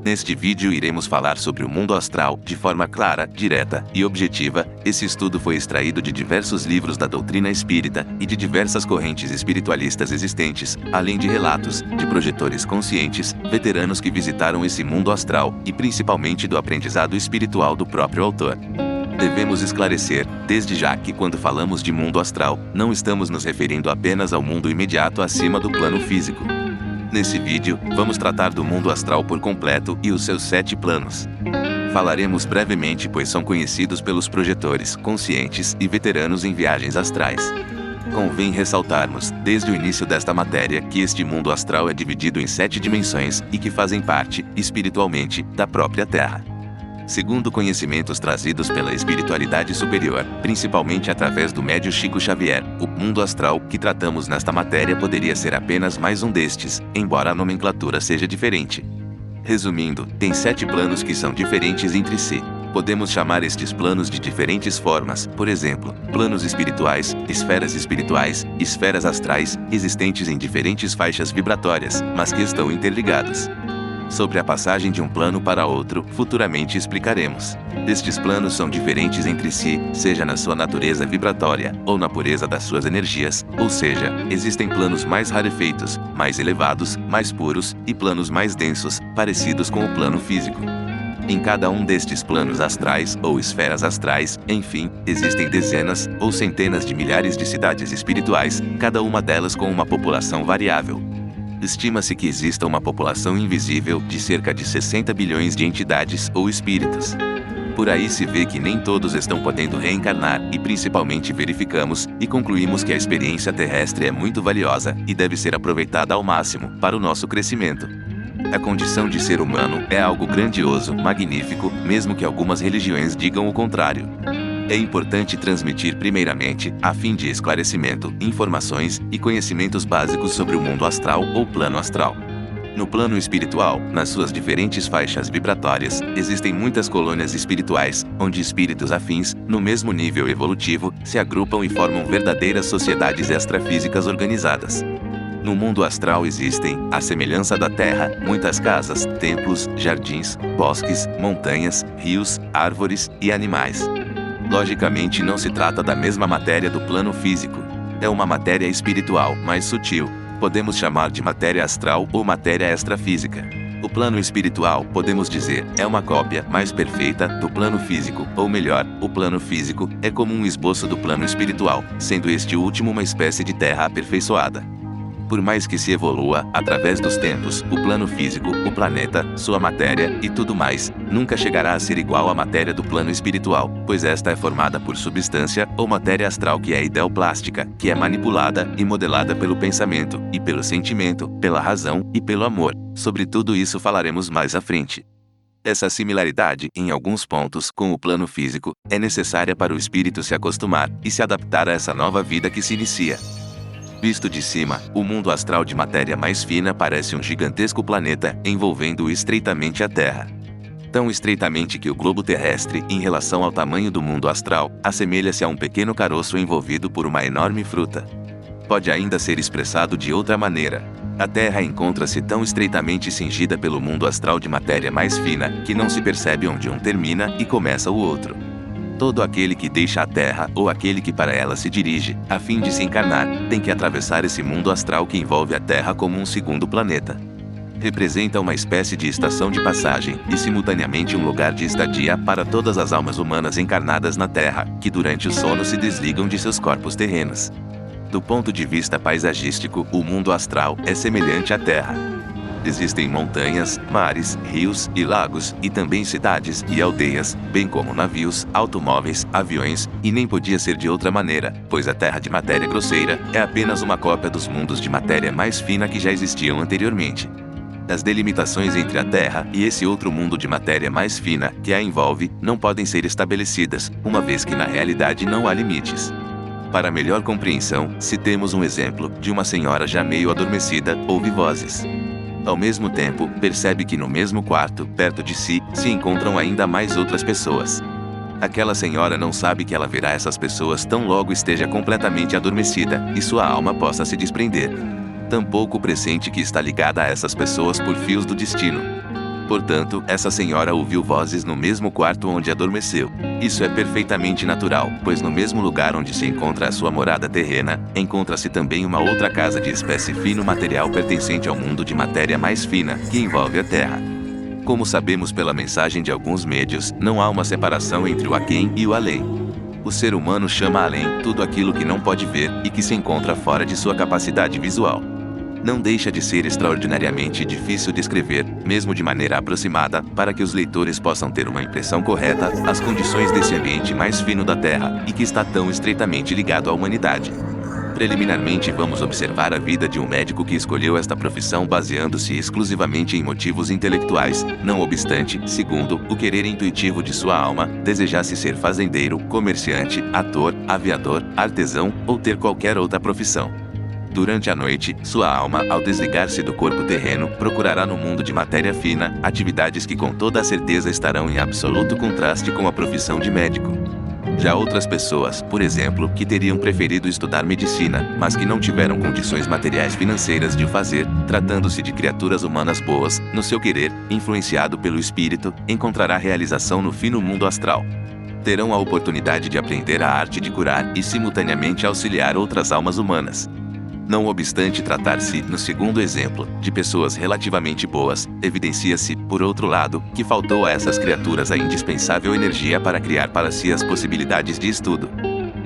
Neste vídeo iremos falar sobre o mundo astral, de forma clara, direta e objetiva. Esse estudo foi extraído de diversos livros da doutrina espírita e de diversas correntes espiritualistas existentes, além de relatos de projetores conscientes, veteranos que visitaram esse mundo astral, e principalmente do aprendizado espiritual do próprio autor. Devemos esclarecer, desde já, que quando falamos de mundo astral, não estamos nos referindo apenas ao mundo imediato acima do plano físico. Nesse vídeo, vamos tratar do mundo astral por completo e os seus 7 planos. Falaremos brevemente, pois são conhecidos pelos projetores conscientes e veteranos em viagens astrais. Convém ressaltarmos, desde o início desta matéria, que este mundo astral é dividido em 7 dimensões e que fazem parte, espiritualmente, da própria Terra. Segundo conhecimentos trazidos pela espiritualidade superior, principalmente através do médio Chico Xavier, o mundo astral que tratamos nesta matéria poderia ser apenas mais um destes, embora a nomenclatura seja diferente. Resumindo, tem 7 planos que são diferentes entre si. Podemos chamar estes planos de diferentes formas, por exemplo, planos espirituais, esferas astrais, existentes em diferentes faixas vibratórias, mas que estão interligados. Sobre a passagem de um plano para outro, futuramente explicaremos. Estes planos são diferentes entre si, seja na sua natureza vibratória, ou na pureza das suas energias, ou seja, existem planos mais rarefeitos, mais elevados, mais puros, e planos mais densos, parecidos com o plano físico. Em cada um destes planos astrais, ou esferas astrais, enfim, existem dezenas, ou centenas de milhares de cidades espirituais, cada uma delas com uma população variável. Estima-se que exista uma população invisível de cerca de 60 bilhões de entidades ou espíritos. Por aí se vê que nem todos estão podendo reencarnar, e principalmente verificamos e concluímos que a experiência terrestre é muito valiosa e deve ser aproveitada ao máximo para o nosso crescimento. A condição de ser humano é algo grandioso, magnífico, mesmo que algumas religiões digam o contrário. É importante transmitir primeiramente, a fim de esclarecimento, informações e conhecimentos básicos sobre o mundo astral ou plano astral. No plano espiritual, nas suas diferentes faixas vibratórias, existem muitas colônias espirituais, onde espíritos afins, no mesmo nível evolutivo, se agrupam e formam verdadeiras sociedades extrafísicas organizadas. No mundo astral existem, à semelhança da Terra, muitas casas, templos, jardins, bosques, montanhas, rios, árvores e animais. Logicamente não se trata da mesma matéria do plano físico. É uma matéria espiritual, mais sutil. Podemos chamar de matéria astral ou matéria extrafísica. O plano espiritual, podemos dizer, é uma cópia mais perfeita do plano físico, ou melhor, o plano físico é como um esboço do plano espiritual, sendo este último uma espécie de terra aperfeiçoada. Por mais que se evolua, através dos tempos, o plano físico, o planeta, sua matéria e tudo mais, nunca chegará a ser igual à matéria do plano espiritual, pois esta é formada por substância ou matéria astral que é ideoplástica, que é manipulada e modelada pelo pensamento, e pelo sentimento, pela razão e pelo amor. Sobre tudo isso falaremos mais à frente. Essa similaridade, em alguns pontos, com o plano físico, é necessária para o espírito se acostumar e se adaptar a essa nova vida que se inicia. Visto de cima, o mundo astral de matéria mais fina parece um gigantesco planeta, envolvendo estreitamente a Terra. Tão estreitamente que o globo terrestre, em relação ao tamanho do mundo astral, assemelha-se a um pequeno caroço envolvido por uma enorme fruta. Pode ainda ser expressado de outra maneira. A Terra encontra-se tão estreitamente cingida pelo mundo astral de matéria mais fina, que não se percebe onde um termina e começa o outro. Todo aquele que deixa a Terra, ou aquele que para ela se dirige, a fim de se encarnar, tem que atravessar esse mundo astral que envolve a Terra como um segundo planeta. Representa uma espécie de estação de passagem, e simultaneamente um lugar de estadia para todas as almas humanas encarnadas na Terra, que durante o sono se desligam de seus corpos terrenos. Do ponto de vista paisagístico, o mundo astral é semelhante à Terra. Existem montanhas, mares, rios e lagos, e também cidades e aldeias, bem como navios, automóveis, aviões, e nem podia ser de outra maneira, pois a Terra de matéria grosseira é apenas uma cópia dos mundos de matéria mais fina que já existiam anteriormente. As delimitações entre a Terra e esse outro mundo de matéria mais fina que a envolve não podem ser estabelecidas, uma vez que na realidade não há limites. Para melhor compreensão, citemos um exemplo de uma senhora já meio adormecida, ouve vozes. Ao mesmo tempo, percebe que no mesmo quarto, perto de si, se encontram ainda mais outras pessoas. Aquela senhora não sabe que ela verá essas pessoas tão logo esteja completamente adormecida e sua alma possa se desprender. Tampouco pressente que está ligada a essas pessoas por fios do destino. Portanto, essa senhora ouviu vozes no mesmo quarto onde adormeceu. Isso é perfeitamente natural, pois no mesmo lugar onde se encontra a sua morada terrena, encontra-se também uma outra casa de espécie fino material pertencente ao mundo de matéria mais fina, que envolve a Terra. Como sabemos pela mensagem de alguns médios, não há uma separação entre o aquém e o além. O ser humano chama além tudo aquilo que não pode ver e que se encontra fora de sua capacidade visual. Não deixa de ser extraordinariamente difícil descrever, mesmo de maneira aproximada, para que os leitores possam ter uma impressão correta, as condições desse ambiente mais fino da Terra e que está tão estreitamente ligado à humanidade. Preliminarmente, vamos observar a vida de um médico que escolheu esta profissão baseando-se exclusivamente em motivos intelectuais, não obstante, segundo o querer intuitivo de sua alma, desejasse ser fazendeiro, comerciante, ator, aviador, artesão ou ter qualquer outra profissão. Durante a noite, sua alma, ao desligar-se do corpo terreno, procurará no mundo de matéria fina atividades que com toda a certeza estarão em absoluto contraste com a profissão de médico. Já outras pessoas, por exemplo, que teriam preferido estudar medicina, mas que não tiveram condições materiais financeiras de o fazer, tratando-se de criaturas humanas boas, no seu querer, influenciado pelo espírito, encontrará realização no fino mundo astral. Terão a oportunidade de aprender a arte de curar e simultaneamente auxiliar outras almas humanas. Não obstante tratar-se, no segundo exemplo, de pessoas relativamente boas, evidencia-se, por outro lado, que faltou a essas criaturas a indispensável energia para criar para si as possibilidades de estudo.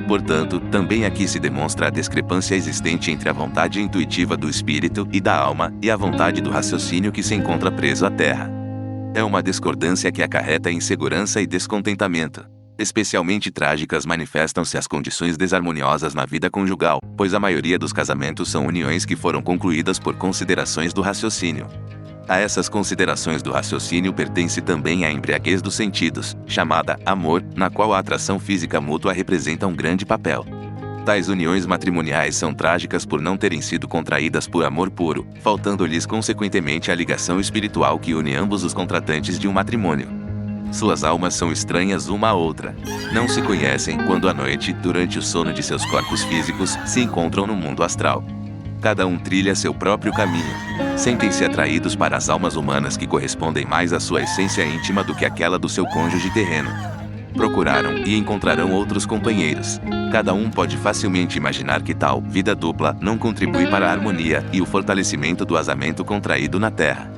Portanto, também aqui se demonstra a discrepância existente entre a vontade intuitiva do espírito e da alma e a vontade do raciocínio que se encontra preso à terra. É uma discordância que acarreta insegurança e descontentamento. Especialmente trágicas manifestam-se as condições desarmoniosas na vida conjugal, pois a maioria dos casamentos são uniões que foram concluídas por considerações do raciocínio. A essas considerações do raciocínio pertence também a embriaguez dos sentidos, chamada amor, na qual a atração física mútua representa um grande papel. Tais uniões matrimoniais são trágicas por não terem sido contraídas por amor puro, faltando-lhes consequentemente a ligação espiritual que une ambos os contratantes de um matrimônio. Suas almas são estranhas uma à outra. Não se conhecem quando à noite, durante o sono de seus corpos físicos, se encontram no mundo astral. Cada um trilha seu próprio caminho. Sentem-se atraídos para as almas humanas que correspondem mais à sua essência íntima do que aquela do seu cônjuge terreno. Procuraram e encontrarão outros companheiros. Cada um pode facilmente imaginar que tal vida dupla não contribui para a harmonia e o fortalecimento do casamento contraído na Terra.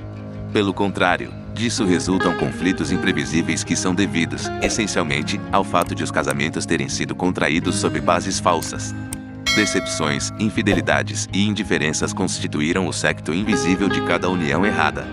Pelo contrário, disso resultam conflitos imprevisíveis que são devidos, essencialmente, ao fato de os casamentos terem sido contraídos sob bases falsas. Decepções, infidelidades e indiferenças constituíram o secto invisível de cada união errada.